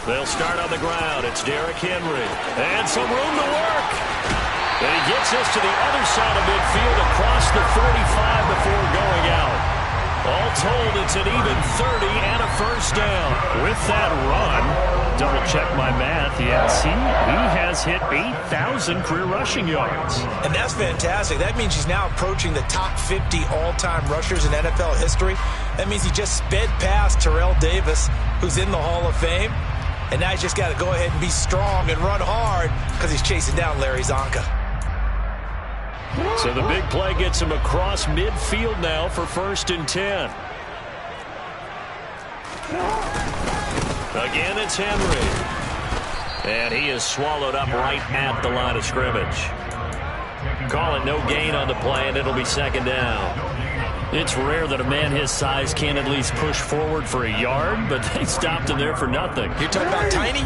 They'll start on the ground. It's Derrick Henry. And some room to work. And he gets us to the other side of midfield across the 45 before going out. All told, it's an even 30 and a first down. With that run, double check my math. Yes, he has hit 8,000 career rushing yards. And that's fantastic. That means he's now approaching the top 50 all-time rushers in NFL history. That means he just sped past Terrell Davis, who's in the Hall of Fame. And now he's just got to go ahead and be strong and run hard because he's chasing down Larry Zonka. So the big play gets him across midfield now for 1st and 10. Again, it's Henry. And he is swallowed up right at the line of scrimmage. Call it no gain on the play, and it'll be 2nd down. It's rare that a man his size can't at least push forward for a yard, but they stopped him there for nothing. You're talking about tiny?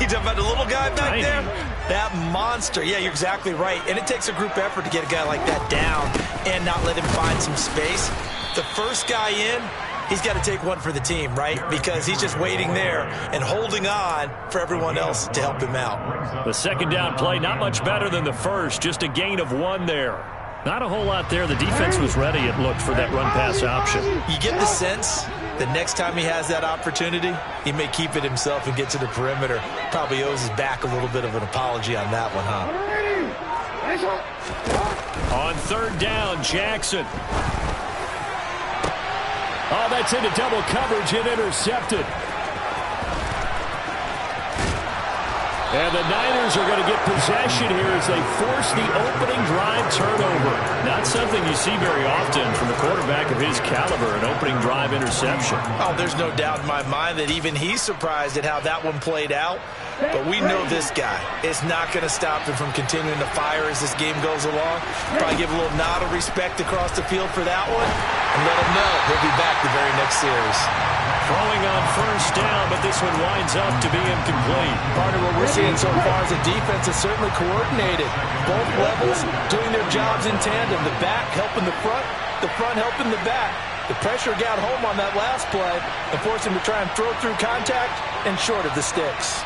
You're talking about the little guy back there? That monster. Yeah, you're exactly right. And it takes a group effort to get a guy like that down and not let him find some space. The first guy in, he's got to take one for the team, right? Because he's just waiting there and holding on for everyone else to help him out. The 2nd down play, not much better than the first. Just a gain of 1 there. Not a whole lot there. The defense was ready, it looked, for that run-pass option. You get the sense that next time he has that opportunity, he may keep it himself and get to the perimeter. Probably owes his back a little bit of an apology on that one, huh? On 3rd down, Jackson. Oh, that's into double coverage and intercepted. And the Niners are going to get possession here as they force the opening drive turnover. Not something you see very often from a quarterback of his caliber, an opening drive interception. Oh, there's no doubt in my mind that even he's surprised at how that one played out. But we know this guy is not going to stop him from continuing to fire as this game goes along. Probably give a little nod of respect across the field for that one and let him know he'll be back the very next series. Throwing on 1st down, but this one winds up to be incomplete. Part of what we're seeing so far is the defense is certainly coordinated. Both levels doing their jobs in tandem. The back helping the front helping the back. The pressure got home on that last play and forced him to try and throw through contact and short of the sticks.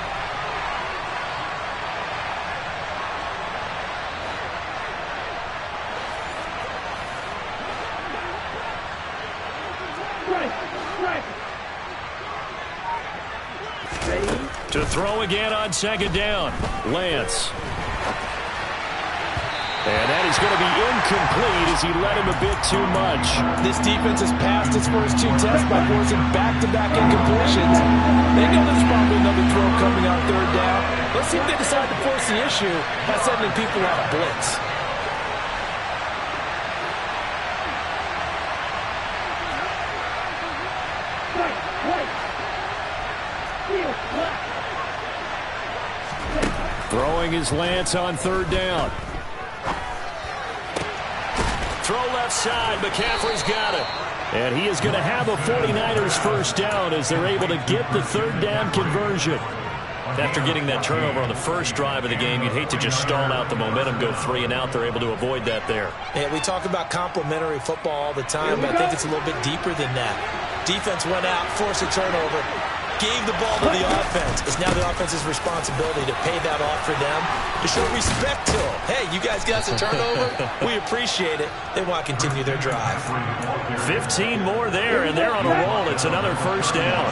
To throw again on 2nd down, Lance. And that is going to be incomplete as he led him a bit too much. This defense has passed its first 2 tests by forcing back-to-back incompletions. They know there's probably another throw coming on 3rd down. Let's see if they decide to force the issue by sending people on a blitz. Throwing his Lance on 3rd down. Throw left side. McCaffrey's got it. And he is going to have a 49ers 1st down as they're able to get the 3rd down conversion. After getting that turnover on the first drive of the game, you'd hate to just stall out the momentum, go 3 and out. They're able to avoid that there. Yeah, we talk about complementary football all the time, but I think it's a little bit deeper than that. Defense went out, forced a turnover, gave the ball to the offense. It's now the offense's responsibility to pay that off for them, to show respect to them. Hey, you guys got us a turnover. We appreciate it. They want to continue their drive. 15 more there, and they're on a roll. It's another 1st down.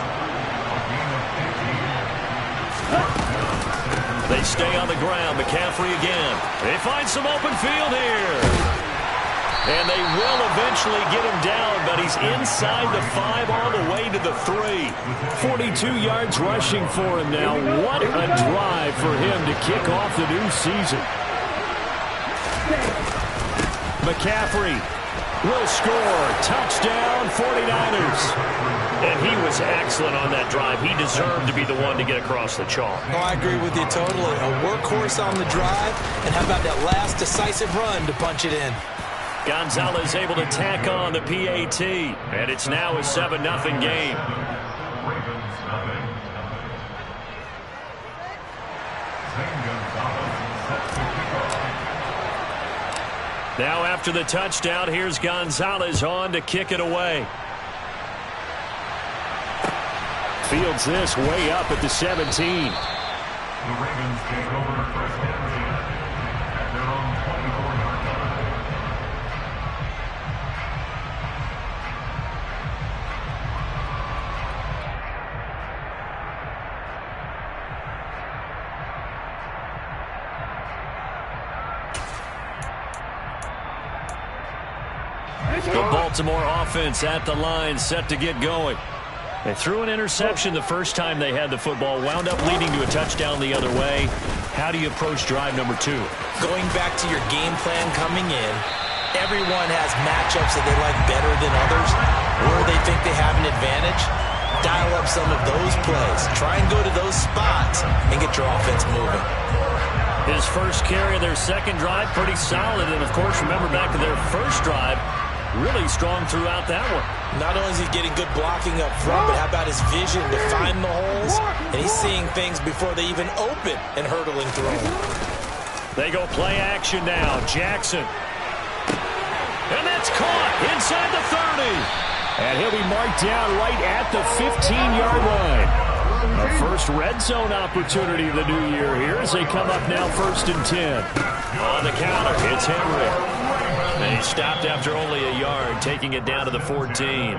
They stay on the ground. McCaffrey again. They find some open field here. And they will eventually get him down, but he's inside the 5 all the way to the 3. 42 yards rushing for him now. What a drive for him to kick off the new season. McCaffrey will score. Touchdown, 49ers. And he was excellent on that drive. He deserved to be the one to get across the chalk. Oh, I agree with you totally. A workhorse on the drive. And how about that last decisive run to punch it in? Gonzalez able to tack on the PAT. And it's now a 7-0 game. Now after the touchdown, here's Gonzalez on to kick it away. Fields this way up at the 17. The Ravens take over first and 10 at their own 24-yard line. The Baltimore offense at the line, set to get going. They threw an interception the first time they had the football, wound up leading to a touchdown the other way. How do you approach drive number 2? Going back to your game plan coming in, everyone has matchups that they like better than others, where they think they have an advantage. Dial up some of those plays. Try and go to those spots and get your offense moving. His first carry of their second drive, pretty solid. And, of course, remember back to their first drive, really strong throughout that one. Not only is he getting good blocking up front, but how about his vision to find the holes? And he's seeing things before they even open and hurdling through them. They go play action now. Jackson. And that's caught inside the 30. And he'll be marked down right at the 15-yard line. A first red zone opportunity of the new year here as they come up now 1st and 10. On the counter, it's Henry. And he stopped after only a yard, taking it down to the 14.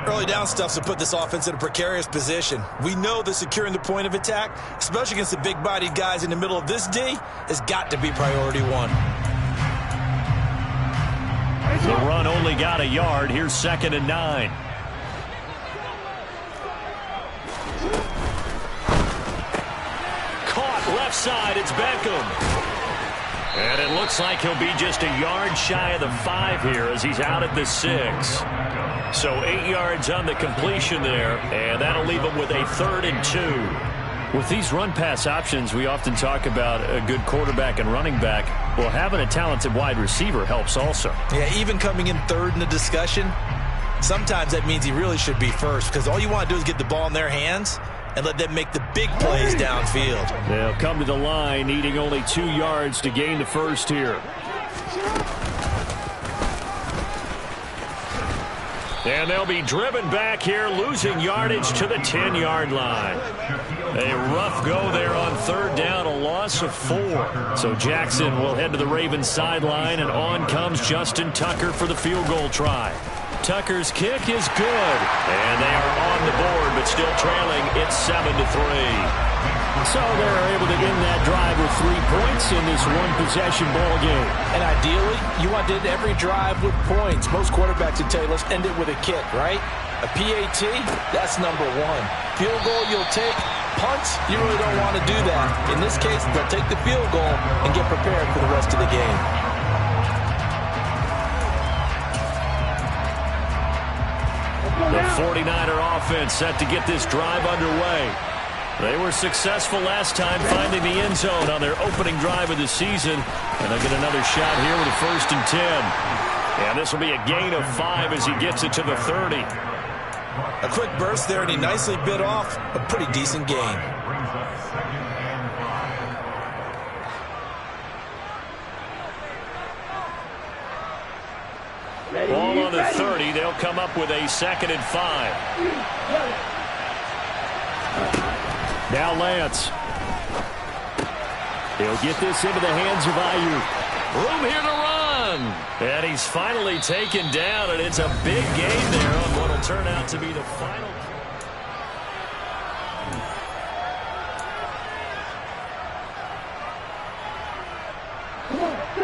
Early down stuff's to put this offense in a precarious position. We know that securing the point of attack, especially against the big-bodied guys in the middle of this D, has got to be priority 1. The run only got a yard. Here's 2nd and 9. Caught left side. It's Beckham. And it looks like he'll be just a yard shy of the 5 here as he's out at the 6. So 8 yards on the completion there, and that'll leave him with a 3rd and 2. With these run-pass options, we often talk about a good quarterback and running back. Well, having a talented wide receiver helps also. Yeah, even coming in 3rd in the discussion, sometimes that means he really should be first because all you want to do is get the ball in their hands and let them make the big plays downfield. They'll come to the line, needing only 2 yards to gain the first here. And they'll be driven back here, losing yardage to the 10-yard line. A rough go there on 3rd down, a loss of 4. So Jackson will head to the Ravens sideline, and on comes Justin Tucker for the field goal try. Tucker's kick is good, and they are on the board, but still trailing. It's 7-3. So they're able to end that drive with 3 points in this one-possession ball game. And ideally, you want to end every drive with points. Most quarterbacks would tell you, let's end it with a kick, right? A PAT, that's number 1. Field goal you'll take. Punts, you really don't want to do that. In this case, they'll take the field goal and get prepared for the rest of the game. The 49er offense set to get this drive underway. They were successful last time finding the end zone on their opening drive of the season. And they'll get another shot here with a 1st and 10. And this will be a gain of 5 as he gets it to the 30. A quick burst there, and he nicely bit off a pretty decent gain. Ball on the 30. They'll come up with a 2nd and 5. Now Lance. He'll get this into the hands of Ayuk. Room here to run. And he's finally taken down, and it's a big gain there on what will turn out to be the final.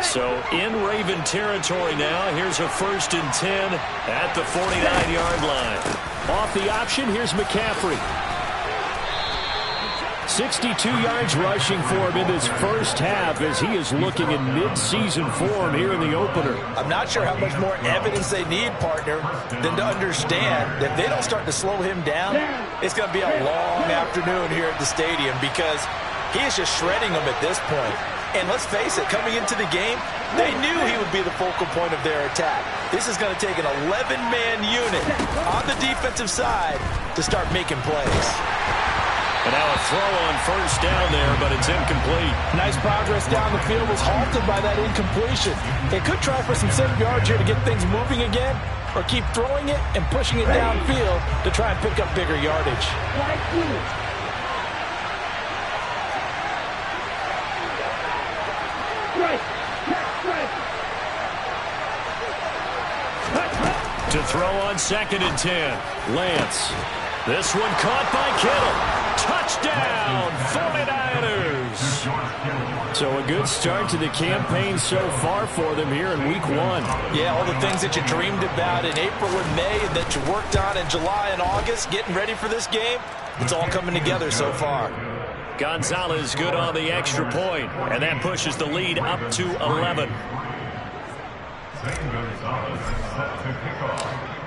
So in Raven territory now. Here's a 1st and 10 at the 49-yard line. Off the option, here's McCaffrey. 62 yards rushing for him in this first half as he is looking in mid-season form here in the opener. I'm not sure how much more evidence they need, partner, than to understand that if they don't start to slow him down, it's going to be a long afternoon here at the stadium because he is just shredding them at this point. And let's face it, coming into the game, they knew he would be the focal point of their attack. This is going to take an 11-man unit on the defensive side to start making plays. And now a throw on first down there, but it's incomplete. Nice progress down the field, was halted by that incompletion. They could try for some 7 yards here to get things moving again, or keep throwing it and pushing it downfield to try and pick up bigger yardage. To throw on 2nd and 10. Lance. This one caught by Kittle. Touchdown, 49ers. So a good start to the campaign so far for them here in week 1. Yeah, all the things that you dreamed about in April and May and that you worked on in July and August, getting ready for this game, it's all coming together so far. Gonzalez good on the extra point, and that pushes the lead up to 11.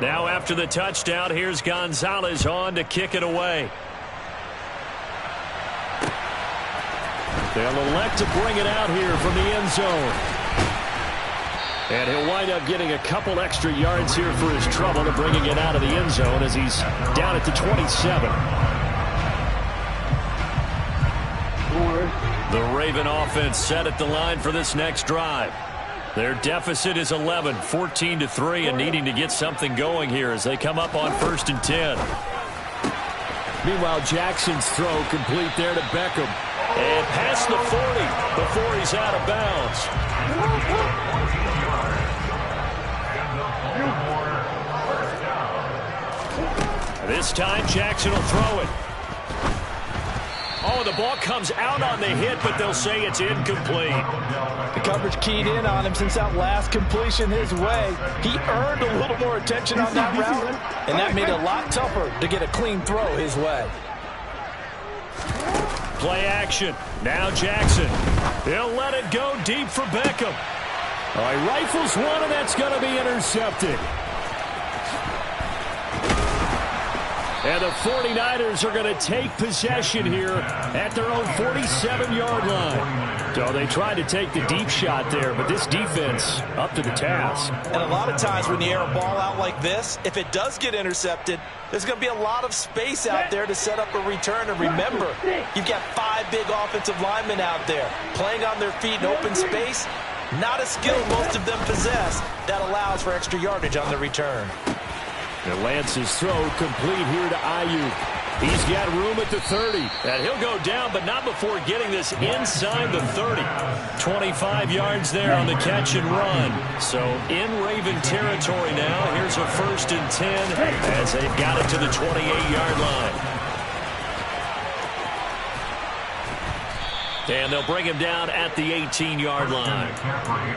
Now after the touchdown, here's Gonzalez on to kick it away. They'll elect to bring it out here from the end zone. And he'll wind up getting a couple extra yards here for his trouble to bringing it out of the end zone as he's down at the 27. The Raven offense set at the line for this next drive. Their deficit is 11, 14-3, and needing to get something going here as they come up on 1st and 10. Meanwhile, Jackson's throw complete there to Beckham. And past the 40 before he's out of bounds. This time, Jackson will throw it. Oh, the ball comes out on the hit, but they'll say it's incomplete. The coverage keyed in on him since that last completion his way. He earned a little more attention on that route, and that made it a lot tougher to get a clean throw his way. Play action. Now Jackson. He'll let it go deep for Beckham. All right, rifles one, and that's going to be intercepted. And the 49ers are going to take possession here at their own 47-yard line. So they tried to take the deep shot there, but this defense up to the task. And a lot of times when you air a ball out like this, if it does get intercepted, there's going to be a lot of space out there to set up a return. And remember, you've got 5 big offensive linemen out there playing on their feet in open space. Not a skill most of them possess that allows for extra yardage on the return. And Lance's throw complete here to Ayuk. He's got room at the 30. And he'll go down, but not before getting this inside the 30. 25 yards there on the catch and run. So in Raven territory now. Here's a 1st and 10 as they've got it to the 28-yard line. And they'll bring him down at the 18-yard line.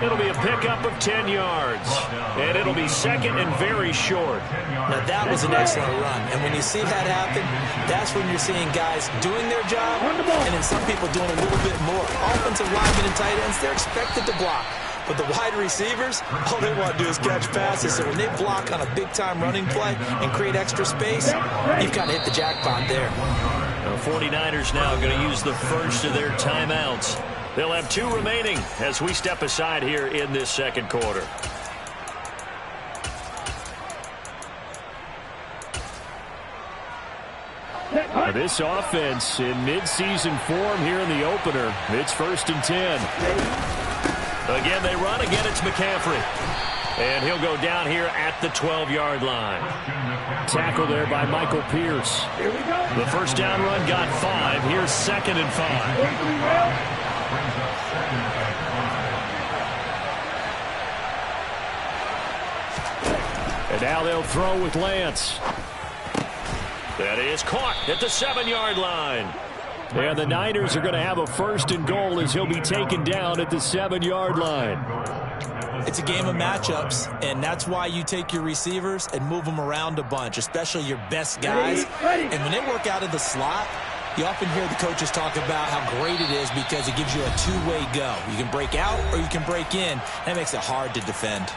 It'll be a pickup of 10 yards. And it'll be 2nd and very short. Now that was an excellent run. And when you see that happen, that's when you're seeing guys doing their job and then some people doing a little bit more. Offensive linemen and tight ends, they're expected to block. But the wide receivers, all they want to do is catch passes. So when they block on a big-time running play and create extra space, you've kind of hit the jackpot there. The 49ers now going to use the first of their timeouts. They'll have 2 remaining as we step aside here in this second quarter. This offense in midseason form here in the opener. It's 1st and 10. Again, they run. Again, it's McCaffrey. And he'll go down here at the 12-yard line. Tackle there by Michael Pierce. The first down run got 5. Here's 2nd and 5. And now they'll throw with Lance. That is caught at the 7-yard line. And the Niners are going to have a 1st and goal as he'll be taken down at the 7-yard line. It's a game of matchups, and that's why you take your receivers and move them around a bunch, especially your best guys. And when they work out of the slot, you often hear the coaches talk about how great it is because it gives you a 2-way go. You can break out or you can break in, and it makes it hard to defend.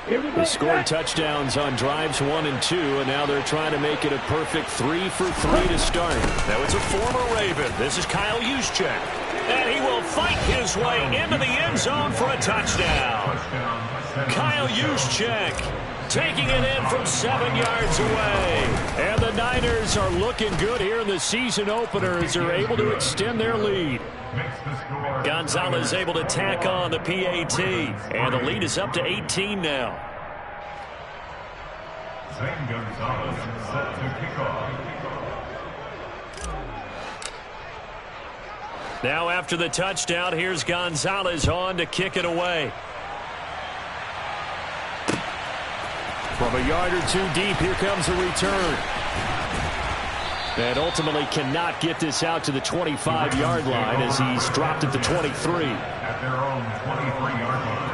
They scored touchdowns on drives 1 and 2, and now they're trying to make it a perfect 3 for 3 to start. Now it's a former Raven. This is Kyle Juszczyk. And he will fight his way into the end zone for a touchdown. Kyle Juszczyk taking it in from 7 yards away. And the Niners are looking good here in the season opener as they're able to extend their lead. Gonzalez able to tack on the PAT. And the lead is up to 18 now. Zane Gonzalez set to kick off. Now after the touchdown, here's Gonzalez on to kick it away. From a yard or 2 deep, here comes a return. And ultimately cannot get this out to the 25-yard line as he's dropped at the 23. At their own 23-yard line.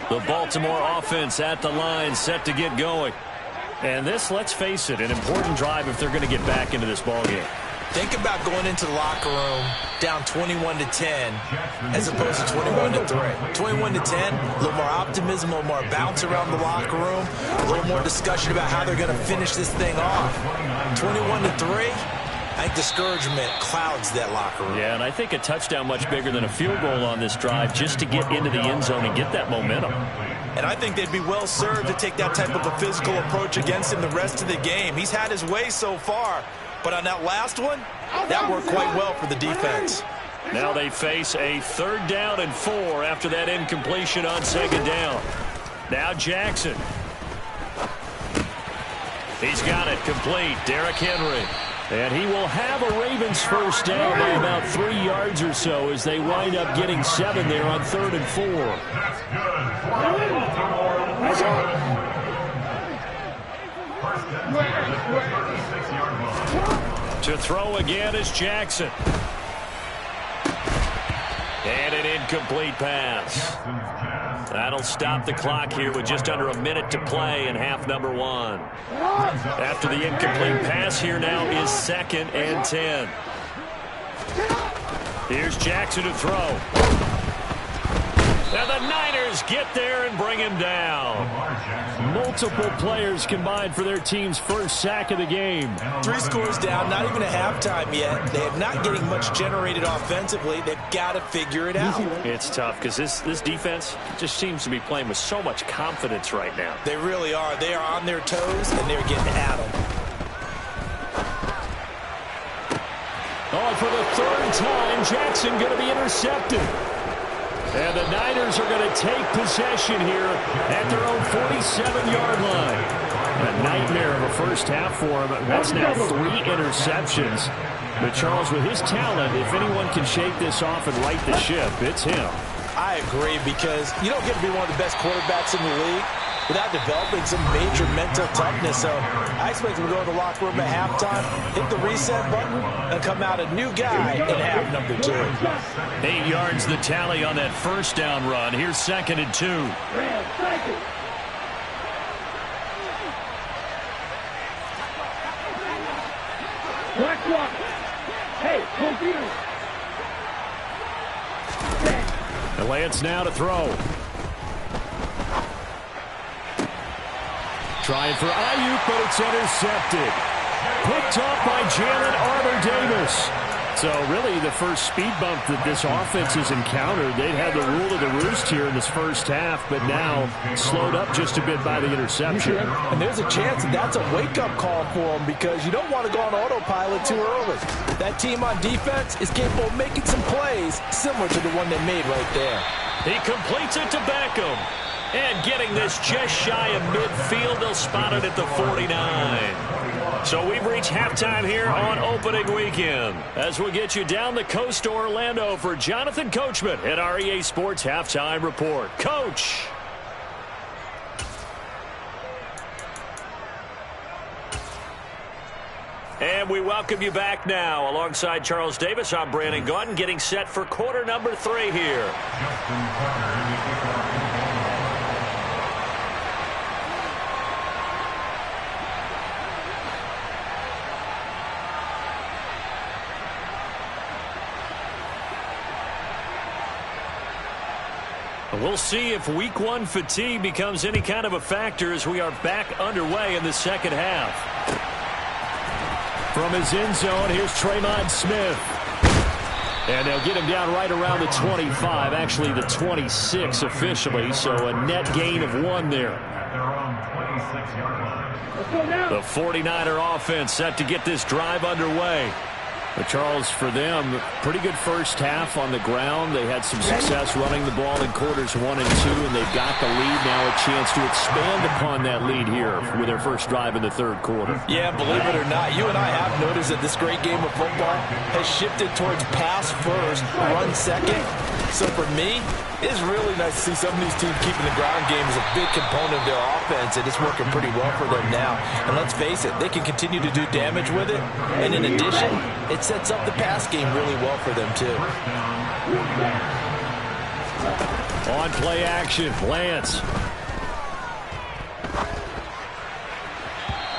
The Baltimore offense at the line, set to get going. And this, let's face it, an important drive if they're going to get back into this ballgame. Think about going into the locker room down 21-10 as opposed to 21-3. 21-10, a little more optimism, a little more bounce around the locker room, a little more discussion about how they're going to finish this thing off. 21-3, I think discouragement clouds that locker room. Yeah, and I think a touchdown much bigger than a field goal on this drive just to get into the end zone and get that momentum. And I think they'd be well served to take that type of a physical approach against him the rest of the game. He's had his way so far. But on that last one, that worked quite well for the defense. Now they face a 3rd down and 4 after that incompletion on 2nd down. Now Jackson. He's got it complete. Derrick Henry. And he will have a Ravens first down by about 3 yards or so as they wind up getting 7 there on 3rd and 4. That's good. First and 10 at the 36-yard line. To throw again is Jackson. And an incomplete pass. That'll stop the clock here with just under a minute to play in half number 1. After the incomplete pass, here now is 2nd and 10. Here's Jackson to throw. And the Niners get there and bring him down. Multiple players combined for their team's first sack of the game. 3 scores down, not even a halftime yet. They are not getting much generated offensively. They've got to figure it out. It's tough because this defense just seems to be playing with so much confidence right now. They really are. They are on their toes, and they're getting at them. Oh, for the 3rd time, Jackson going to be intercepted. And the Niners are going to take possession here at their own 47-yard line. A nightmare of a first half for him. That's now 3 interceptions. But Charles, with his talent, if anyone can shake this off and right the ship, it's him. I agree, because you don't get to be one of the best quarterbacks in the league without developing some major mental toughness. So I expect him to go to the locker room at halftime, hit the reset button, and come out a new guy in half number 2. 8 yards the tally on that first down run. Here's 2nd and 2. And Lance now to throw. Trying for Ayuk, but it's intercepted. Picked off by Jalen Armour-Davis. So really the first speed bump that this offense has encountered. They'd had the rule of the roost here in this first half, but now slowed up just a bit by the interception. And there's a chance that that's a wake-up call for them, because you don't want to go on autopilot too early. That team on defense is capable of making some plays similar to the one they made right there. He completes it to Beckham. And getting this just shy of midfield, they'll spot it at the 49. So we've reached halftime here on opening weekend. As we get you down the coast to Orlando for Jonathan Coachman at our EA Sports Halftime Report. Coach. And we welcome you back now. Alongside Charles Davis, I'm Brandon Gaudin, getting set for quarter number 3 here. We'll see if week one fatigue becomes any kind of a factor as we are back underway in the second half. From his end zone, here's Tremon Smith. And they'll get him down right around the 25, actually the 26 officially, so a net gain of 1 there. At their own 26-yard line. The 49er offense set to get this drive underway. But Charles, for them, pretty good first half on the ground. They had some success running the ball in quarters 1 and 2, and they've got the lead now, a chance to expand upon that lead here with their first drive in the third quarter. Yeah, believe it or not, you and I have noticed that this great game of football has shifted towards pass first, run second. So for me, it's really nice to see some of these teams keeping the ground game as a big component of their offense, and it's working pretty well for them now. And let's face it, they can continue to do damage with it. And in addition, it sets up the pass game really well for them, too. On play action, Lance.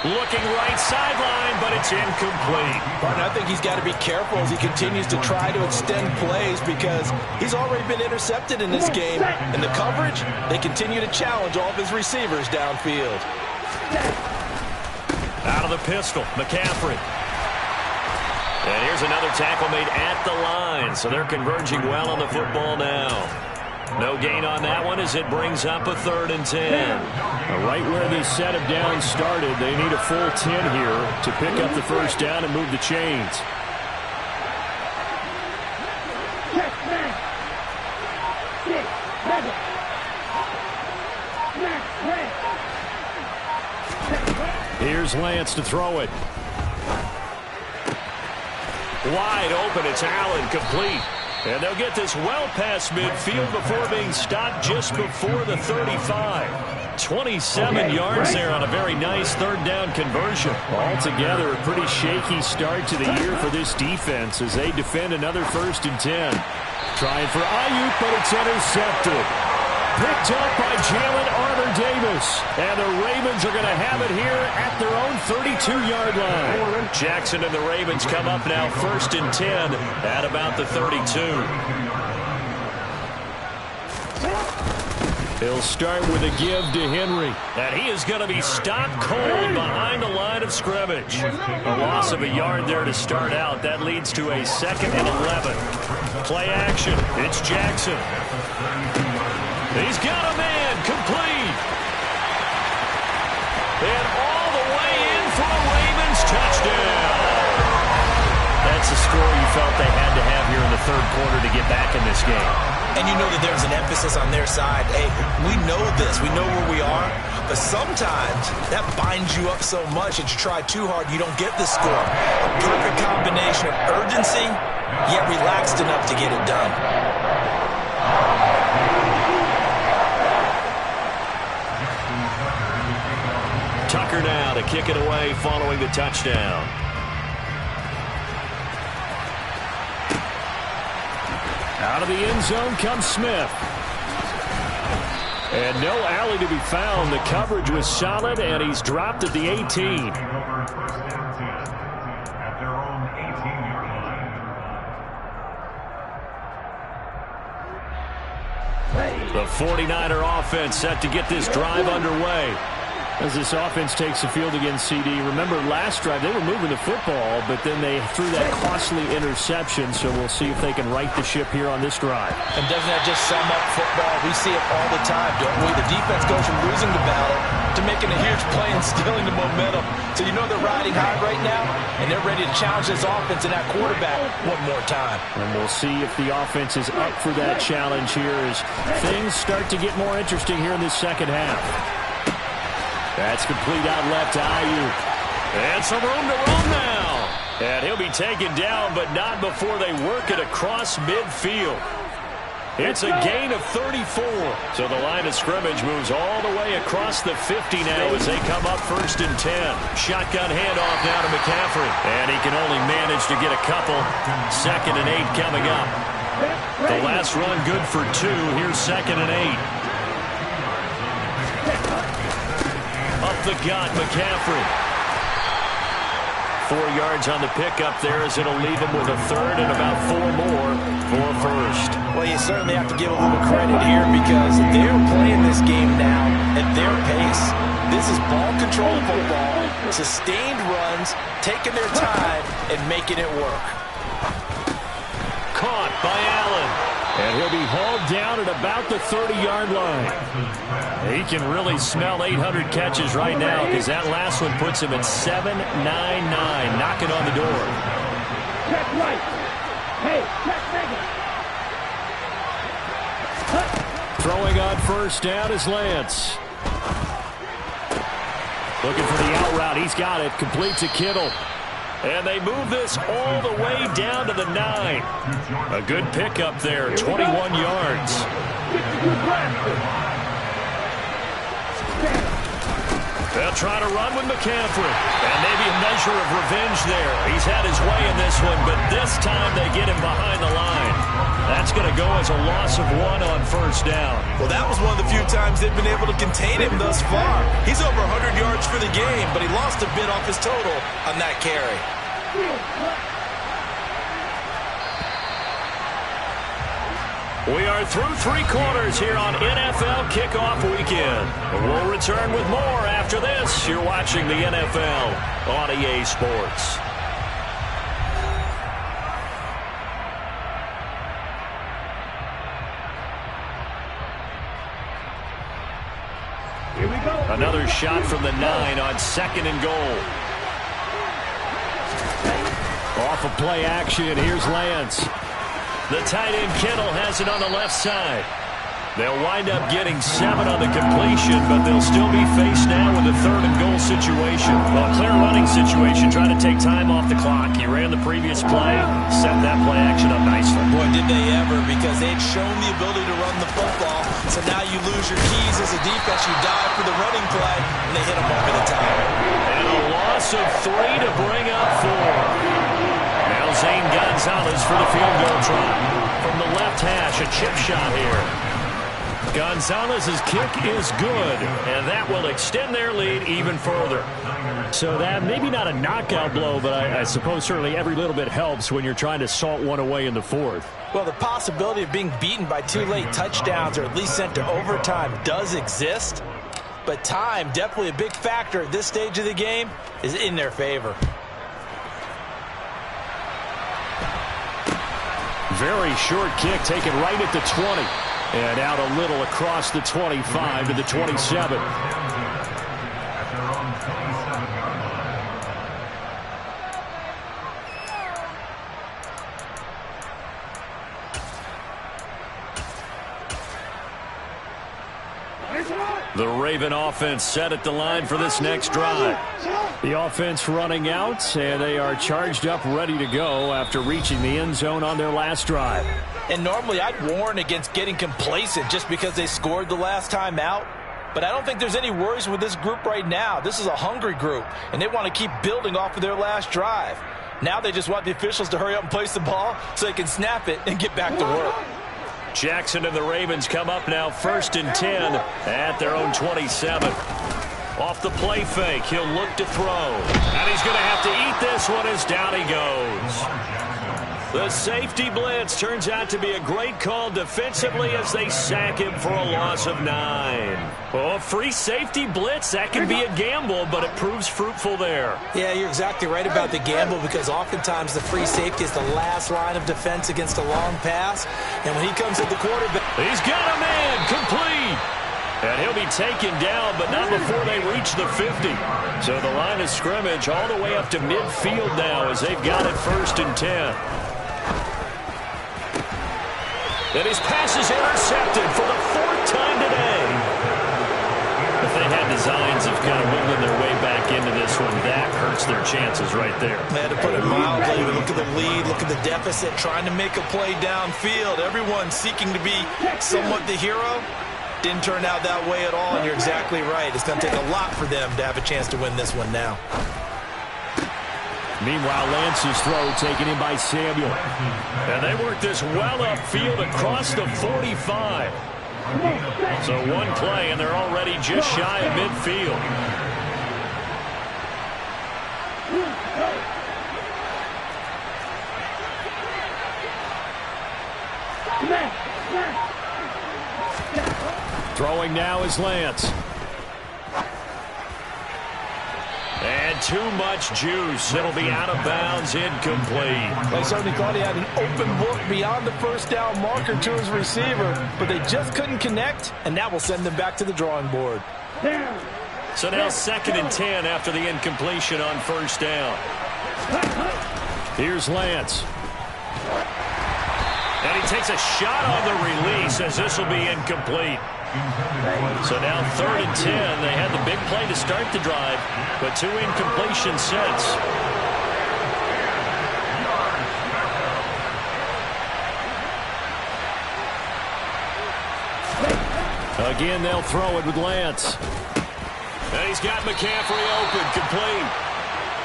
Looking right sideline, but it's incomplete. And I think he's got to be careful as he continues to try to extend plays because he's already been intercepted in this game. And the coverage, they continue to challenge all of his receivers downfield. Out of the pistol, McCaffrey. And here's another tackle made at the line, so they're converging well on the football now. No gain on that one as it brings up a 3rd and 10. Right where this set of downs started, they need a full 10 here to pick up the first down and move the chains. Here's Lance to throw it. Wide open, it's Allen, complete. And they'll get this well past midfield before being stopped just before the 35. 27 yards there on a very nice 3rd down conversion. Altogether, a pretty shaky start to the year for this defense as they defend another 1st and 10. Trying for Ayuk, but it's intercepted. Picked up by Jalen Armour-Davis. And the Ravens are going to have it here at their own 32-yard line. Jackson and the Ravens come up now 1st and 10 at about the 32. He'll start with a give to Henry. And he is going to be stopped cold behind the line of scrimmage. A loss of a yard there to start out. That leads to a 2nd and 11. Play action. It's Jackson. He's got a man, complete. And all the way in for a Ravens touchdown. That's the score you felt they had to have here in the 3rd quarter to get back in this game. And you know that there's an emphasis on their side. Hey, we know this. We know where we are. But sometimes that binds you up so much that you try too hard, you don't get the score. A perfect combination of urgency, yet relaxed enough to get it done. Tucker now to kick it away following the touchdown. Out of the end zone comes Smith. And no alley to be found. The coverage was solid, and he's dropped at the 18. At their own 18-yard line. The 49er offense set to get this drive underway. As this offense takes the field against CD, remember last drive they were moving the football, but then they threw that costly interception, so we'll see if they can right the ship here on this drive. And doesn't that just sum up football? We see it all the time, don't we? The defense goes from losing the battle to making a huge play and stealing the momentum. So you know they're riding high right now, and they're ready to challenge this offense and that quarterback one more time. And we'll see if the offense is up for that challenge here as things start to get more interesting here in this second half. That's complete out left to Ayuk. And some room to run now. And he'll be taken down, but not before they work it across midfield. It's a gain of 34. So the line of scrimmage moves all the way across the 50 now as they come up 1st and 10. Shotgun handoff now to McCaffrey. And he can only manage to get a couple. 2nd and 8 coming up. The last run good for 2. Here's 2nd and 8. Up the gut, McCaffrey. 4 yards on the pickup there, as it'll leave him with a third and about 4 more for first. Well, you certainly have to give a little credit here because they're playing this game now at their pace. This is ball control football, sustained runs, taking their time, and making it work. Caught by Allen. And he'll be hauled down at about the 30-yard line. He can really smell 800 catches right now because that last one puts him at 799, knocking on the door. Check right. Hey, check second. Throwing on first down is Lance. Looking for the out route. He's got it. Complete to Kittle. And they move this all the way down to the 9. A good pickup there, 21 yards. They'll try to run with McCaffrey. And maybe a measure of revenge there. He's had his way in this one, but this time they get him behind the line. That's going to go as a loss of 1 on first down. Well, that was one of the few times they've been able to contain him thus far. He's over 100 yards for the game, but he lost a bit off his total on that carry. We are through 3 quarters here on NFL Kickoff Weekend. We'll return with more after this. You're watching the NFL on EA Sports. Here we go. Another shot from the 9 on 2nd and goal. Off of play action, here's Lance. The tight end Kittle has it on the left side. They'll wind up getting 7 on the completion, but they'll still be faced now with a 3rd and goal situation. Well, clear running situation, trying to take time off the clock. He ran the previous play, set that play action up nicely. Boy, did they ever, because they'd shown the ability to run the football. So now you lose your keys as a defense. You dive for the running play, and they hit them over the top. And a loss of 3 to bring up 4. Now Zane Gonzalez for the field goal try. From the left hash, a chip shot here. Gonzalez's kick is good, and that will extend their lead even further. So that maybe not a knockout blow, but I suppose certainly every little bit helps when you're trying to salt one away in the 4th. Well, the possibility of being beaten by 2 late touchdowns or at least sent to overtime does exist, but time, definitely a big factor at this stage of the game, is in their favor. Very short kick taken right at the 20. And out a little across the 25 to the 27. At their own 27-yard line. The Raven offense set at the line for this next drive. The offense running out, and they are charged up, ready to go after reaching the end zone on their last drive. And normally I'd warn against getting complacent just because they scored the last time out. But I don't think there's any worries with this group right now. This is a hungry group, and they want to keep building off of their last drive. Now they just want the officials to hurry up and place the ball so they can snap it and get back to work. Jackson and the Ravens come up now 1st and 10 at their own 27. Off the play fake, he'll look to throw. And he's going to have to eat this one as down he goes. The safety blitz turns out to be a great call defensively as they sack him for a loss of 9. Oh, free safety blitz, that can be a gamble, but it proves fruitful there. Yeah, you're exactly right about the gamble because oftentimes the free safety is the last line of defense against a long pass. And when he comes at the quarterback, he's got a man complete. And he'll be taken down, but not before they reach the 50. So the line of scrimmage all the way up to midfield now as they've got it 1st and 10. And his pass is intercepted for the 4th time today. If they had designs of kind of wiggling their way back into this one, that hurts their chances right there. They had to put it mildly. Look at the lead, look at the deficit, trying to make a play downfield. Everyone seeking to be somewhat the hero. Didn't turn out that way at all, and you're exactly right. It's going to take a lot for them to have a chance to win this one now. Meanwhile, Lance's throw taken in by Samuel. And they work this well upfield across the 45. So one play, and they're already just shy of midfield. Throwing now is Lance. And too much juice. It'll be out of bounds, incomplete. They certainly thought he had an open look beyond the first down marker to his receiver, but they just couldn't connect, and that will send them back to the drawing board. So now 2nd and 10 after the incompletion on first down. Here's Lance. And he takes a shot on the release as this will be incomplete. So now 3rd and 10. They had the big play to start the drive, but 2 incompletions since. Again, they'll throw it with Lance. And he's got McCaffrey open, complete.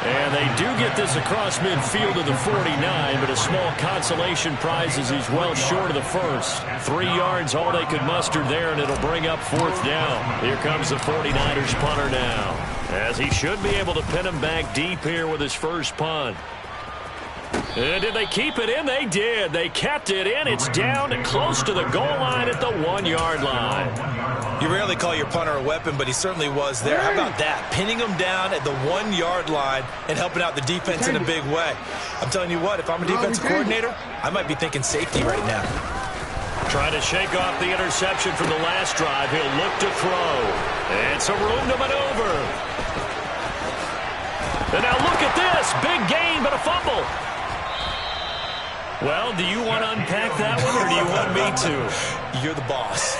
And they do get this across midfield to the 49, but a small consolation prize as he's well short of the first. 3 yards, all they could muster there, and it'll bring up 4th down. Here comes the 49ers punter now, as he should be able to pin him back deep here with his first punt. And did they keep it in? They did. They kept it in. It's down close to the goal line at the 1-yard line. You rarely call your punter a weapon, but he certainly was there. How about that? Pinning him down at the 1-yard line and helping out the defense in a big way. I'm telling you what, if I'm a defensive coordinator, I might be thinking safety right now. Trying to shake off the interception from the last drive. He'll look to throw. And some room to maneuver. And now look at this. Big gain, but a fumble. Well, do you want to unpack that one, or do you want me to? You're the boss.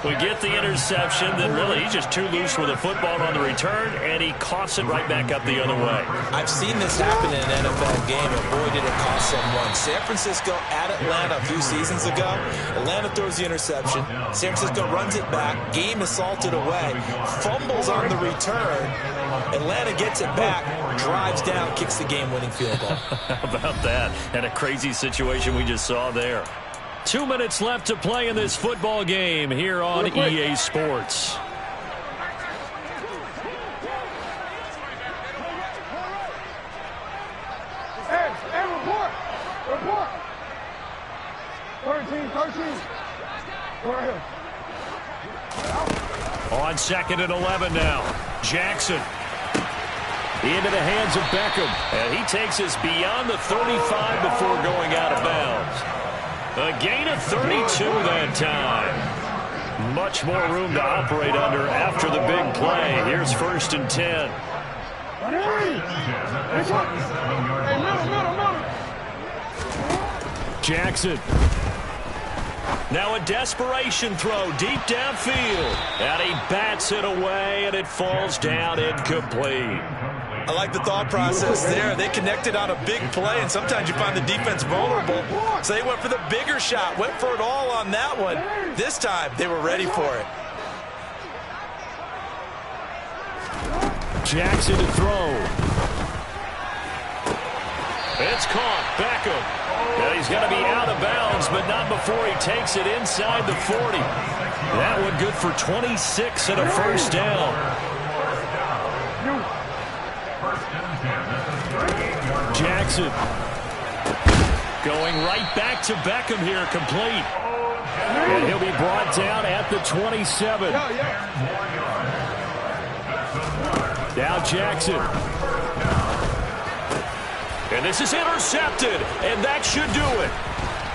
We get the interception, then really he's just too loose with the football on the return, and he coughs it right back up the other way. I've seen this happen in an NFL game, and boy, did it cost them one. San Francisco at Atlanta a few seasons ago. Atlanta throws the interception. San Francisco runs it back. Game is salted away. Fumbles on the return. Atlanta gets it back, drives down, kicks the game-winning field goal. How about that? And a crazy situation we just saw there. 2 minutes left to play in this football game here on EA Sports. Hey, report! 13. Right here. On 2nd and 11 now. Jackson. Into the hands of Beckham. And he takes us beyond the 35 before going out of bounds. A gain of 32 that time. Much more room to operate under after the big play. Here's 1st and 10. Jackson. Now a desperation throw deep downfield. And he bats it away, and it falls down incomplete. I like the thought process there. They connected on a big play, and sometimes you find the defense vulnerable. So they went for the bigger shot, went for it all on that one. This time, they were ready for it. Jackson to throw. It's caught. Beckham. Now he's going to be out of bounds, but not before he takes it inside the 40. That one good for 26 and a first down. Jackson. Going right back to Beckham here, complete. And he'll be brought down at the 27. Now Jackson. And this is intercepted, and that should do it.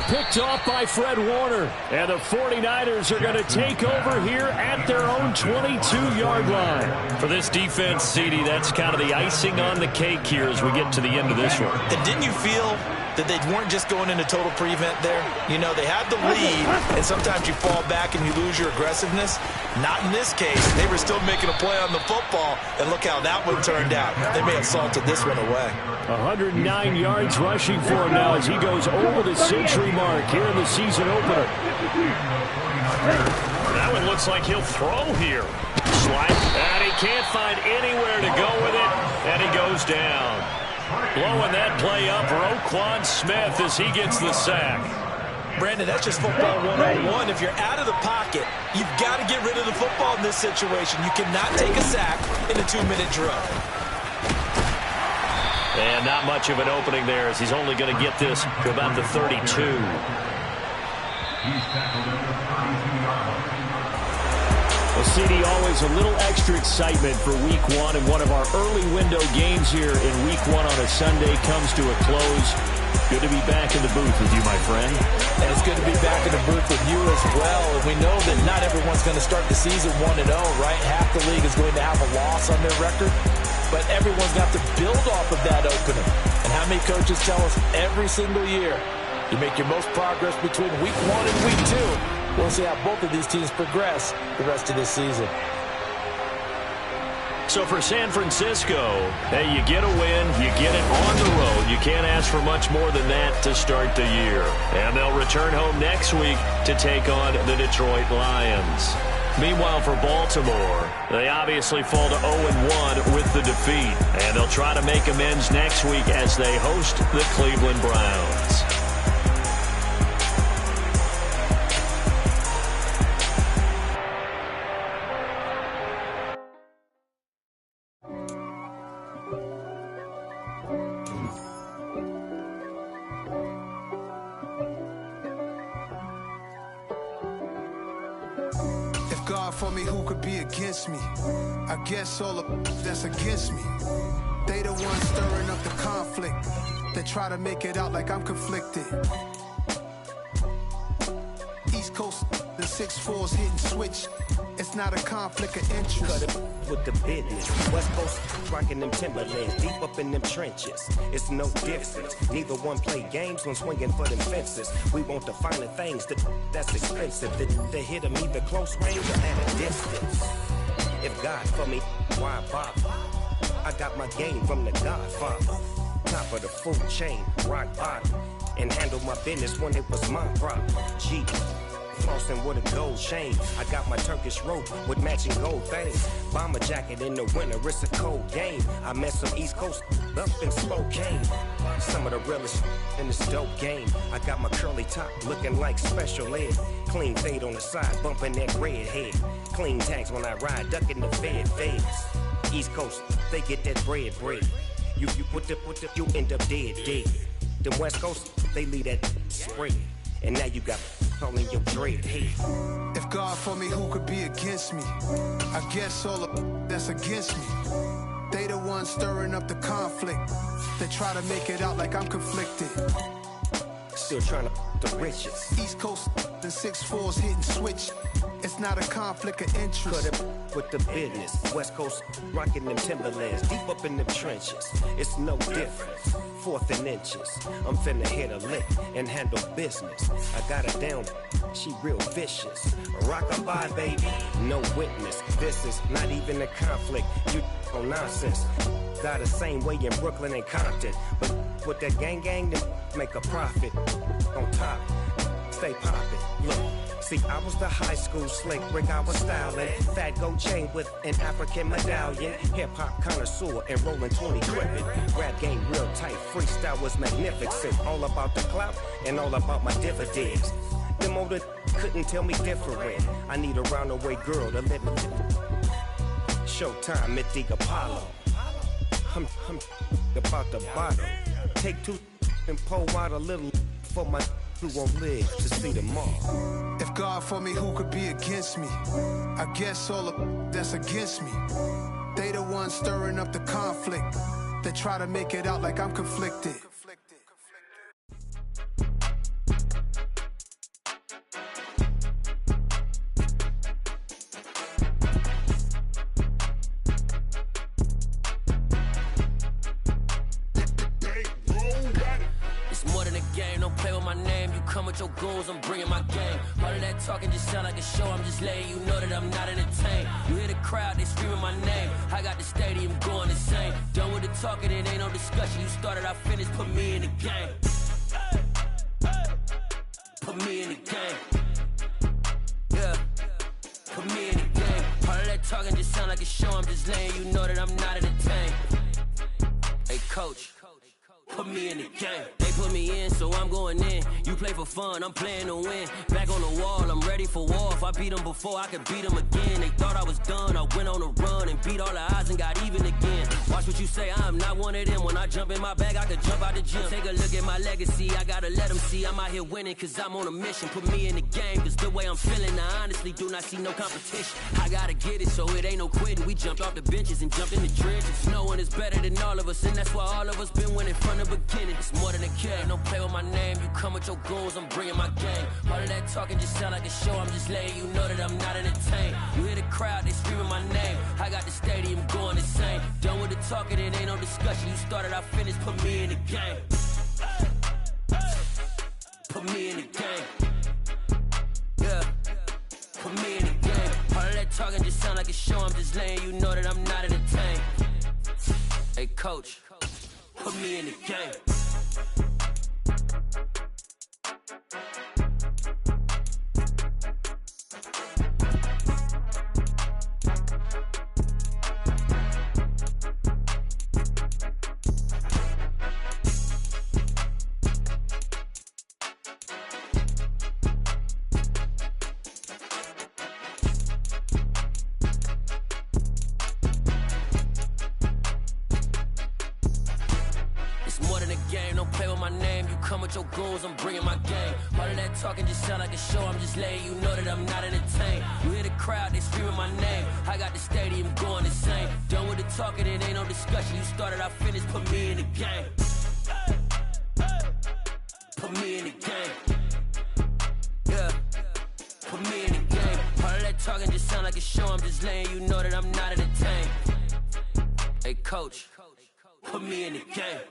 Picked off by Fred Warner. And the 49ers are going to take over here at their own 22-yard line. For this defense, CD, that's kind of the icing on the cake here as we get to the end of this one. And didn't you feel that they weren't just going into total prevent there? You know, they had the lead, and sometimes you fall back and you lose your aggressiveness. Not in this case. They were still making a play on the football, and look how that one turned out. They may have salted this one away. 109 yards rushing for him now as he goes over the century mark here in the season opener. That one looks like he'll throw here. Slide, and he can't find anywhere to go with it, and he goes down. Blowing that play up, Roquan Smith as he gets the sack. Brandon, that's just football 101. If you're out of the pocket, you've got to get rid of the football in this situation. You cannot take a sack in a 2-minute drill. And not much of an opening there as he's only going to get this to about the 32. He's tackled at the 32-yard line. Well, CD, always a little extra excitement for Week 1, and one of our early window games here in Week 1 on a Sunday comes to a close. Good to be back in the booth with you, my friend. And it's good to be back in the booth with you as well. And we know that not everyone's going to start the season 1-0, right? Half the league is going to have a loss on their record. But everyone's got to build off of that opening. And how many coaches tell us every single year, you make your most progress between Week 1 and Week 2. We'll see how both of these teams progress the rest of this season. So for San Francisco, hey, you get a win, you get it on the road. You can't ask for much more than that to start the year. And they'll return home next week to take on the Detroit Lions. Meanwhile, for Baltimore, they obviously fall to 0-1 with the defeat. And they'll try to make amends next week as they host the Cleveland Browns. God for me, who could be against me? I guess all of that's against me. They the ones stirring up the conflict. They try to make it out like I'm conflicted. East Coast, the 6'4's hitting switch. It's not a conflict of interest. Cut it with the business. West Coast rocking them Timberlands, deep up in them trenches. It's no difference. Neither one play games when swinging for them fences. We want the finer things that's expensive. The hit them either close range or at a distance. If God for me, why bother? I got my game from the Godfather. Top of the food chain, rock bottom. And handle my business when it was my problem. G. Flossing with a gold chain. I got my Turkish rope with matching gold things. Bomber jacket in the winter, it's a cold game. I met some East Coast up in Spokane. Some of the realest in this dope game. I got my curly top looking like special ed. Clean fade on the side, bumping that red head. Clean tags when I ride, ducking the feds. East Coast, they get that bread. You you end up dead. Them West Coast, they leave that spread. And now you got all in your dread head. If God for me, who could be against me? I guess all of that's against me. They the ones stirring up the conflict. They try to make it out like I'm conflicted. Still trying to the riches. East Coast, the 6'4's hitting switch. It's not a conflict of interest. Cut it with the business. West Coast rocking them Timberlands, deep up in them trenches. It's no difference. 4th and inches. I'm finna hit a lick and handle business. I got her down, she real vicious. Rock-a-bye, baby, no witness. This is not even a conflict. You on nonsense. Got the same way in Brooklyn and Compton. But with that gang, then make a profit. On top, stay poppin'. Look. See, I was the high school slick Rick, I was styling. Fat gold chain with an African medallion. Hip-hop connoisseur and rolling 20 gripping. Rap game real tight, freestyle was magnificent. All about the clout and all about my dividends. Them older couldn't tell me different. I need a roundaway girl to live in. Showtime at the Apollo. I'm about the bottle. Take 2 and pour out a little for my who won't live to see them all. If God for me, who could be against me? I guess all of that's against me. They the ones stirring up the conflict. They try to make it out like I'm conflicted. Your goals, I'm bringing my game. All of that talking just sound like a show. I'm just letting you know that I'm not entertained. You hear the crowd, they screaming my name. I got the stadium going insane. Done with the talking, it ain't no discussion. You started, I finished, put me in the game. Put me in the game. Yeah, put me in the game. All of that talking just sound like a show. I'm just letting you know that I'm not entertained. Hey, coach, put me in the game. They put me in, so I'm going in. You play for fun, I'm playing to win. Back on the wall, I'm ready for war. If I beat them before, I could beat them again. They thought I was done, I went on a run and beat all the odds and got even again. Watch what you say, I'm not one of them. When I jump in my bag, I could jump out the gym. Take a look at my legacy, I gotta let them see I'm out here winning, cause I'm on a mission. Put me in the game, cause the way I'm feeling, I honestly do not see no competition. I gotta get it, so it ain't no quitting. We jumped off the benches and jumped in the trenches. No one is better than all of us, and that's why all of us been winning from the beginning. It's more than a game, don't play with my name. You come with your goons, I'm bringing my game. All of that talking just sound like a show, I'm just letting you know that I'm not entertained. You hear the crowd, they screaming my name. I got the stadium going insane. Done with the talking, it ain't no discussion. You started, I finished, put me in the game. Put me in the game. Yeah, put me in the game. All of that talking just sound like a show, I'm just letting you know that I'm not entertained. Hey coach, put me in the game. Your goons, I'm bringing my game. All of that talking just sound like a show, I'm just letting you know that I'm not entertained. You hear the crowd, they screaming my name. I got the stadium going insane. Done with the talking, it ain't no discussion. You started, I finished, put me in the game. Put me in the game. Yeah, put me in the game. All of that talking just sound like a show, I'm just letting you know that I'm not entertained. Hey coach, put me in the game.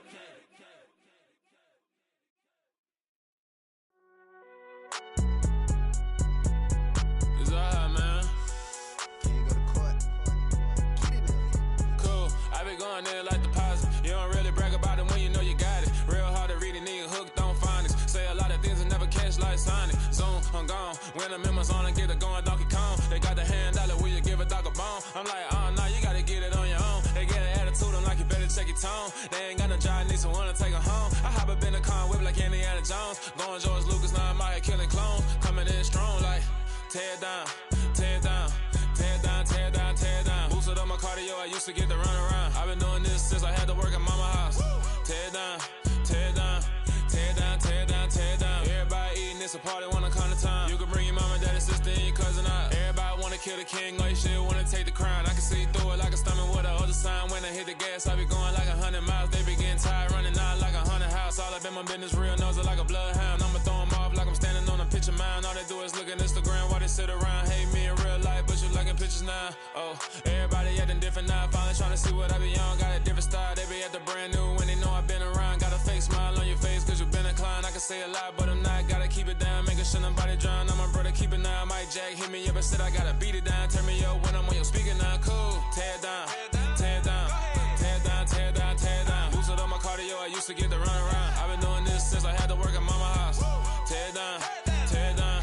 Going in like deposit. You don't really brag about it when you know you got it. Real hard to read a nigga hooked on phonics. Say a lot of things and never catch like Sonic. Zoom, I'm gone. When I'm in my zone, I get it going Donkey Kong. They got the $100, will you give a dog a bone? I'm like, oh no, you gotta get it on your own. They get an attitude, I'm like, you better check your tone. They ain't got no job, need someone to take her home. I hop up in the car, whip like Indiana Jones. Going George Lucas, now I'm out here killing clones. Coming in strong like, tear down, tear down. Tear down, tear down, tear down. Boosted up my cardio, I used to get to run around. I've been doing this since I had to work at mama house. Tear down, tear down, tear down, tear down, tear down. Everybody eating, it's a party when I come to time. You can bring your mama, daddy, sister, and your cousin out. Everybody wanna kill the king, or you shit wanna take the crown. I can see through it like a stomach with a other sign. When I hit the gas, I be going like 100 miles. They be getting tired, running out like 100 house. All up in my business, real nose like a bloodhound. I'ma throw them off like I'm standing on a picture mound. All they do is look at Instagram while they sit around. Hate me in real life, but you liking pictures now. Oh, everybody acting different now. Finally trying to see what I be on. Got a different style, they be at the brand new when they know I've been around. Got a fake smile on your face cause you been inclined. I can say a lot, but I'm not. Gotta keep it down, making sure nobody drown. I'm my brother, keep it now. Mike Jack hit me up and said I gotta beat it down. Turn me up when I'm on your speaker now. Cool, tear down, tear down, tear down, tear down, tear down. Boosted up my cardio, I used to get to run around. I've been doing this since I had to work at mama house. Tear down, tear down,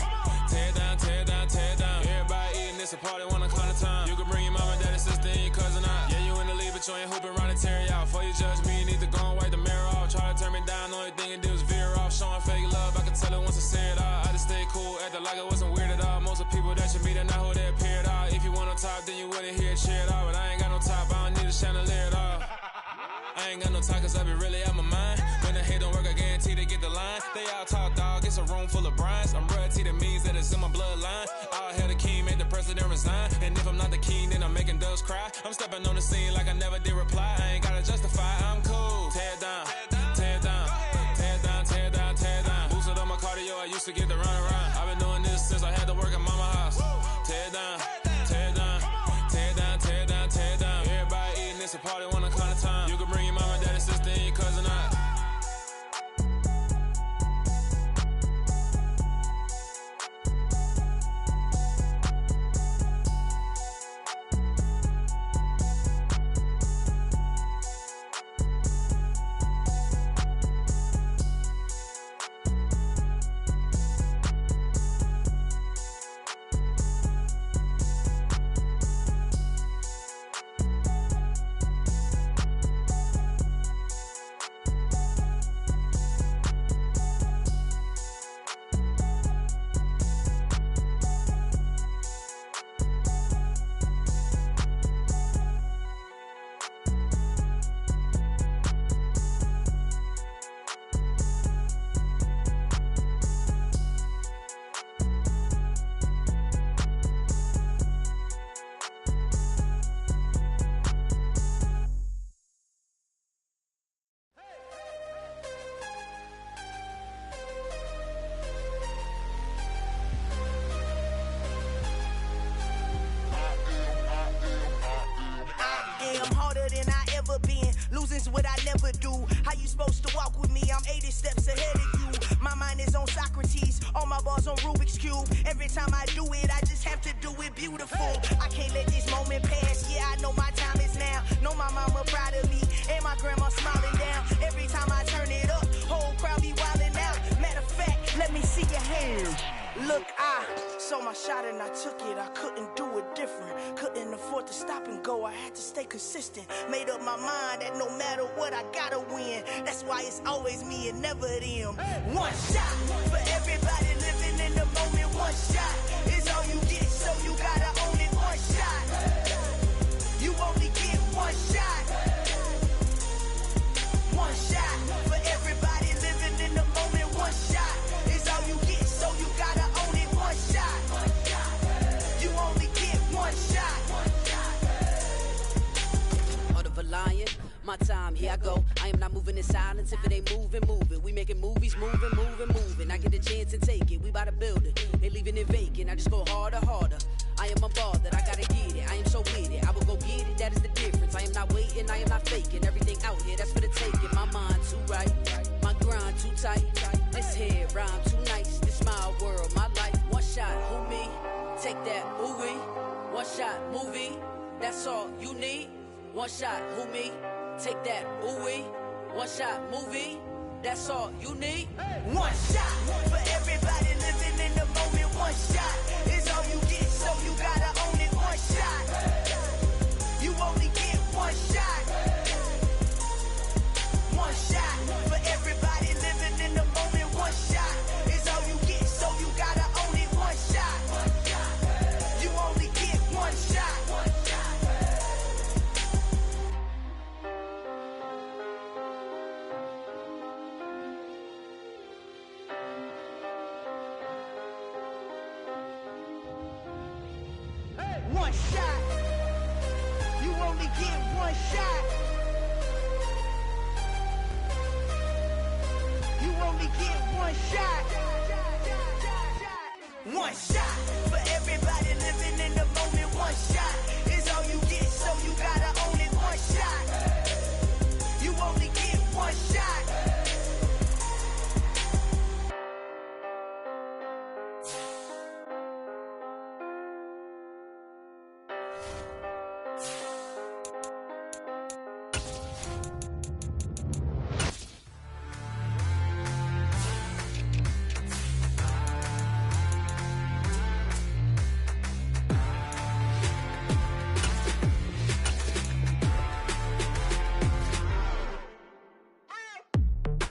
tear down, tear down, tear down. Everybody eating, it's a party when I come to time. You can bring your mama, daddy, sister, and your cousin out. Yeah, you in the league, but you ain't hooping around and tear out. Before you judge me, you need to go and wipe the mirror off. Try to turn me down, only thing you do is veer off. Showing fake love, I can tell it once I say it all. I just stay cool, acting like I wasn't weird at all. Most of the people that you meet are not who they appear at all. If you want on top, then you wouldn't hear it cheer at all. But I ain't got no top, I don't need a chandelier at all. I ain't got no time cause I be really out my mind. When the hate don't work, I guarantee they get the line. They all talk dog, it's a room full of brines. I'm royalty, that means that it's in my bloodline. All hail the king, made the president resign. And if I'm not the king, then I'm making doves cry. I'm stepping on the scene like I never did reply. I ain't gotta justify, I'm cool. Tear down, tear down, tear down, tear down, tear down. Boosted up my cardio, I used to get to run around. I've been doing this since I had to work at mama house. Tear down, tear down, tear down, tear down, tear down. Everybody eating, it's a party when I come to time. You can bring your mama, daddy, sister, and your cousin out. that's what I never do. How you supposed to walk with me? I'm 80 steps ahead of you. My mind is on Socrates, all my balls on Rubik's Cube. Every time I do it, I just have to do it beautiful. I can't let this moment pass. Yeah, I know my time is now. Know my mama proud of me, and my grandma smiling down. Every time I turn it up, whole crowd be wildin' out. Matter of fact, let me see your hands. Look, I saw my shot and I took it. I couldn't do it different. Couldn't afford to stop and go. I had to stay consistent. Made up my mind that no matter what, I gotta win. That's why it's always me and never them. One shot for everybody living in the moment. One shot is all you get, so you gotta own it. One shot. You only get one shot. One shot for everybody living in the moment. One shot is all you get, so you gotta own it. One shot. You only get one shot. Heart of a lion, my time, here I go. I am not moving in silence. If it ain't moving, move it. We making movies, moving, moving, moving. I get a chance and take it. We bout to build it. They leaving it vacant. I just go harder, harder. I am a ball that I gotta get it. I am so with it. I will go get it. That is the difference. I am not waiting. I am not faking. Everything out here, that's for the taking. My mind too right. My grind too tight. This head rhyme too nice. This my world, my life. One shot, who me? Take that, ooh-wee. One shot, movie. That's all you need. One shot, who me? Take that, ooh-wee. One shot, movie. That's all you need. One shot for everybody living in the moment. One shot is all you get, so you gotta own it. One shot. You only get one shot. One shot for everybody living in the moment. One shot is all you get, so you gotta own it. One shot. You only get one shot. One shot. You only get one shot. You only get one shot. One shot for everybody living in the moment. One shot is all you get, so you gotta own it. One shot. You only get one shot.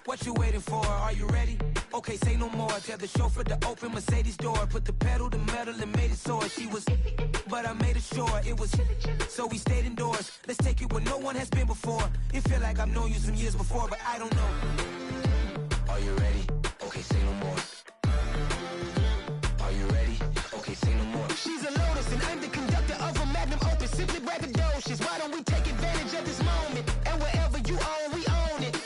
What you waiting for? Are you ready? Okay, say no more. Tell the chauffeur to open Mercedes door. Put the pedal to metal and made it soar. She was, but I made it sure it was. So we stayed indoors. Let's take it where no one has been before. It feel like I've known you some years before, but I don't know. Are you ready? Okay, say no more. Are you ready? Okay, say no more. She's a Lotus and I'm the conductor of a Magnum Opus. Simply braggadocious. Why don't we take advantage of this moment? And wherever you own, we own it.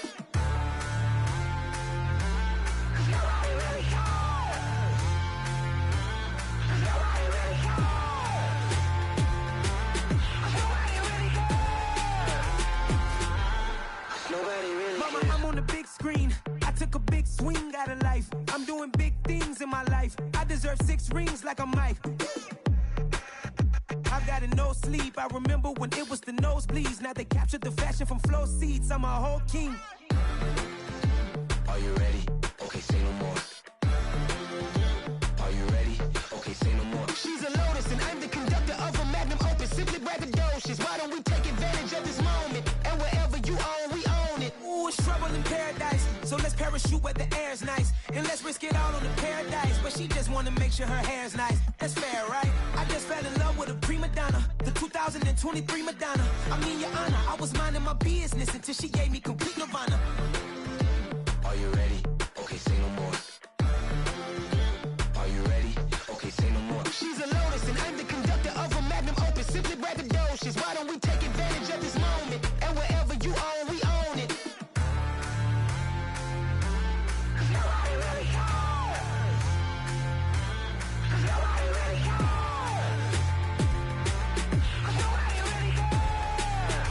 Mama, I'm on the big screen. I took a big swing out of life. I'm doing big things in my life. I deserve 6 rings like I'm Mike. I've got no sleep. I remember when it was the nosebleeds. Now they captured the fashion from flow seats. I'm a whole king. Are you ready? Okay, say no more. Are you ready? Okay, say no more. She's a Lotus and I'm the conductor of a Magnum Opus. Simply braggadocious. Why don't we take advantage of this moment? And wherever you own, we own it. Ooh, it's trouble in paradise. So let's parachute where the air's nice. And let's risk it all on the paradise. But she just wanna make sure her hair's nice. That's fair, right? I just fell in love with a prima donna. The 2023 Madonna. I mean, your honor, I was minding my business until she gave me complete nirvana. Are you ready? Okay, say no more. Are you ready? Okay, say no more. She's a Lotus and I'm the conductor of a Magnum Opus. Simply braggadocious. Why don't we take advantage of this moment? And wherever you own, we own it. Nobody really cares. Nobody really cares. Nobody really cares.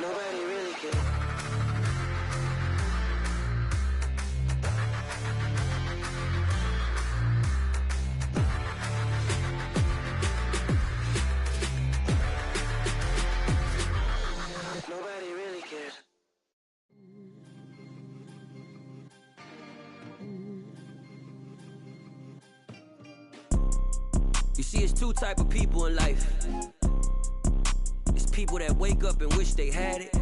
Nobody see, it's two type of people in life. It's people that wake up and wish they had it.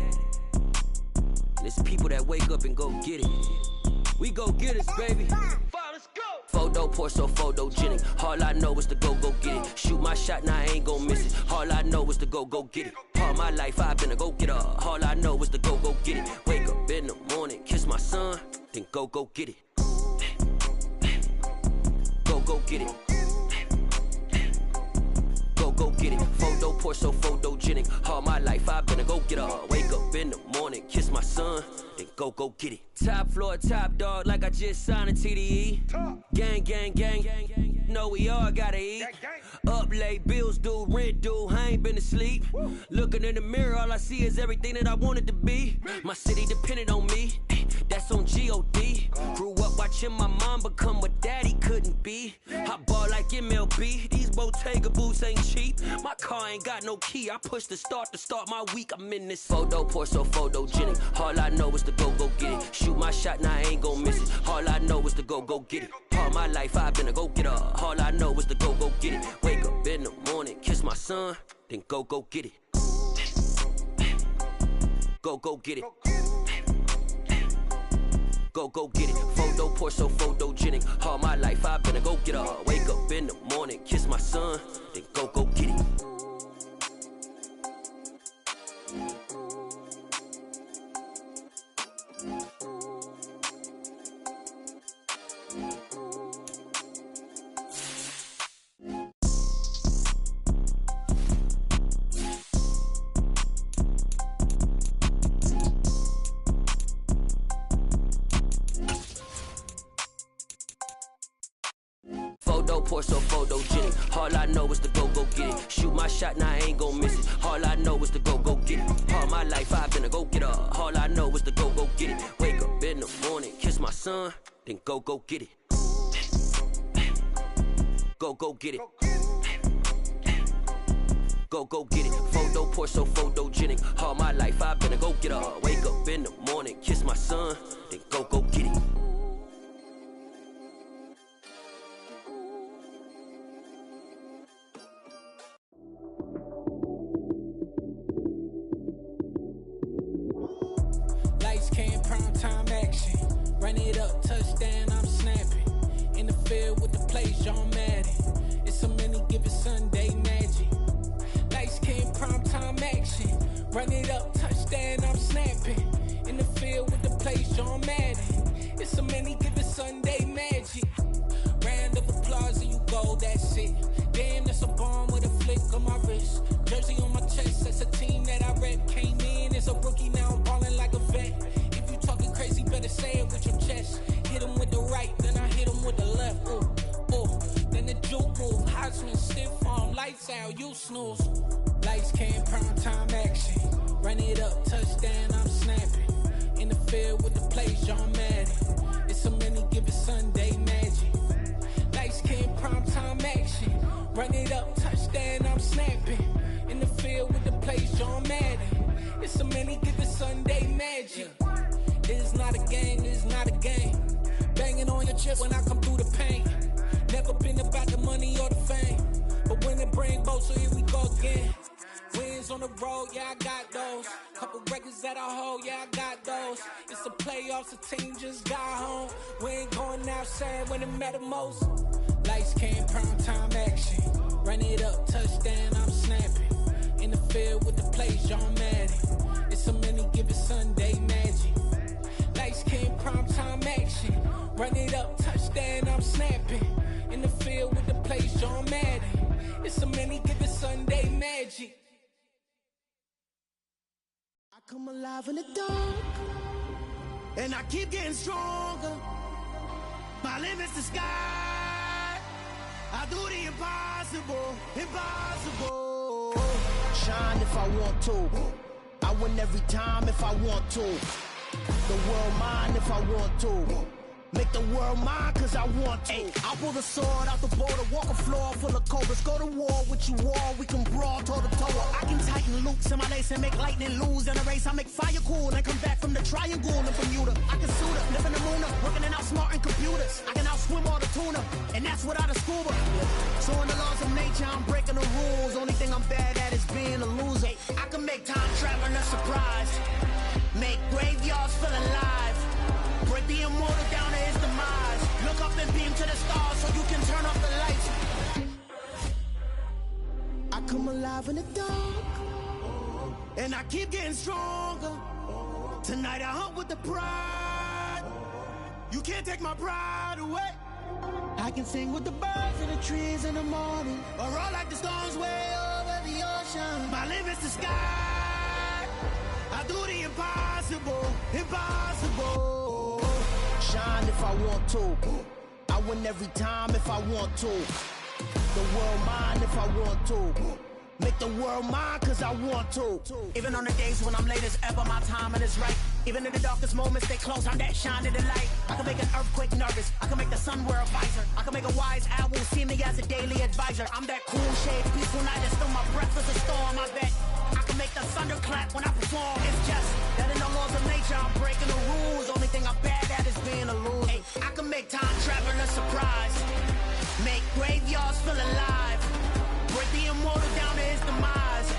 And it's people that wake up and go get it. We go get it, baby. Let's go. Photo pour so photogenic. All I know is to go get it. Shoot my shot, now I ain't gon' miss it. All I know is to go get it. All my life I've been a go-getter. All I know is to go get it. Wake up in the morning, kiss my son, then go get it. Go get it. Go get it. Photo pour so photogenic. All my life I've been a go-getter. Wake up in the morning, kiss my son, then go get it. Top floor, top dog, like I just signed a TDE. Gang, gang, gang, gang, gang. No, we all gotta eat. Up late, bills due, rent due, I ain't been asleep. Looking in the mirror, all I see is everything that I wanted to be. My city depended on me, that's on G.O.D. Grew up watching my mom become what daddy couldn't be. I ball like MLB, these Bottega boots ain't cheap. My car ain't got no key, I push the start to start my week. I'm in this photo pour so photogenic. All I know is to go get it. Shoot my shot, now I ain't gon' miss it. All I know is to go get it. All my life I've been a go-getter. All I know is to go get it. Wake up in the morning, kiss my son, then go get it. Go get it. Go get it. Photo pour so photogenic. All my life I've been a go-getter. Wake up in the morning, kiss my son, then go get it. Pour so photogenic. All I know is to go get it. Shoot my shot, now I ain't gon' miss it. All I know is to go get it. All my life I've been a go-getter. All I know is to go get it. Wake up in the morning, kiss my son, then go get it. Go get it. Go get it. Photo pour so photogenic. All my life I've been a go-getter. Wake up in the morning, kiss my son, then go get it. Time action, run it up, touchdown, I'm snapping. In the field with the play, John Madden. It's a many given Sunday magic. Lights came prime time action, run it up, touchdown, I'm snapping. In the field with the play, John Madden. It's a many given Sunday magic. Round of applause and you go, that's it. Damn, that's a bomb with a flick on my wrist. Jersey on my chest, that's a team that I rep. Came in as a rookie, now I'm ballin' like a vet. Crazy, better say it with your chest. Hit him with the right, then I hit him with the left. Then the juke move, high swing, stiff arm, lights out, you snooze. Lights came, prime time action. Run it up, touchdown, I'm snapping. In the field with the plays, John Madden. It's a many given Sunday magic. Lights came, prime time action. Run it up, touchdown, I'm snapping. In the field with the plays, John Madden. It's a many given Sunday magic. It's not a game, it's not a game. Banging on your chest when I come through the pain. Never been about the money or the fame. But when it bring both, so here we go again. Wins on the road, yeah, I got those. Couple records that I hold, yeah, I got those. It's the playoffs, the team just got home. We ain't going outside when it matter most. Lights came, prime time action. Run it up, touchdown, I'm snapping. In the field with the plays, John Madden. It's a many given Sunday magic. Lights came, prime time action. Run it up, touchdown, I'm snapping. In the field with the plays, John Madden. It's a many given Sunday magic. I come alive in the dark, and I keep getting stronger. My limit's the sky. I do the impossible, impossible. Shine if I want to. I win every time if I want to. The world mine if I want to. Make the world mine, cause I want to. Ay, I'll pull the sword out the border, walk a floor full of cobras. Go to war with you all, we can brawl toe to toe. I can tighten loops in my lace and make lightning lose in a race. I make fire cool and come back from the triangle in Bermuda. I can suit up, live in the moon up, working and outsmarting computers. I can outswim all the tuna, and that's without a scuba. So in the laws of nature, I'm breaking the rules. Only thing I'm bad at is being a loser. I can make time traveling a surprise, make graveyards feel alive. Break the immortal down to his demise. Look up and beam to the stars so you can turn off the lights. I come alive in the dark, and I keep getting stronger. Tonight I hunt with the pride. You can't take my pride away. I can sing with the birds and the trees in the morning, or roll like the storms way over the ocean. My limit's the sky. I do the impossible, impossible. Shine if I want to. I win every time if I want to. The world mine if I want to. Make the world mine cause I want to. Even on the days when I'm late as ever, my timing is right. Even in the darkest moments, stay close, I'm that shining the light. I can make an earthquake nervous, I can make the sun wear a visor. I can make a wise owl see me as a daily advisor. I'm that cool shade, peaceful night, and still my breath is a storm, I bet. I can make the thunder clap when I perform. It's just that in the laws of nature, I'm breaking the rules. Only thing I'm bad at is being a loser. Hey, I can make time travel a surprise, make graveyards feel alive. Break the immortal down to his demise.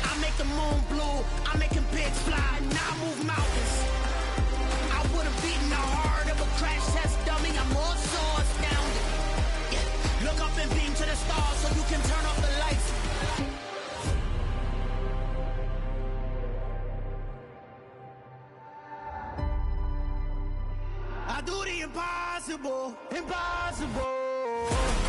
I make the moon blue, I'm making pigs fly, now I move mountains. I would've beaten the heart of a crash test dummy, I'm more so astounded. Yeah. Look up and beam to the stars so you can turn off the lights. I do the impossible, impossible.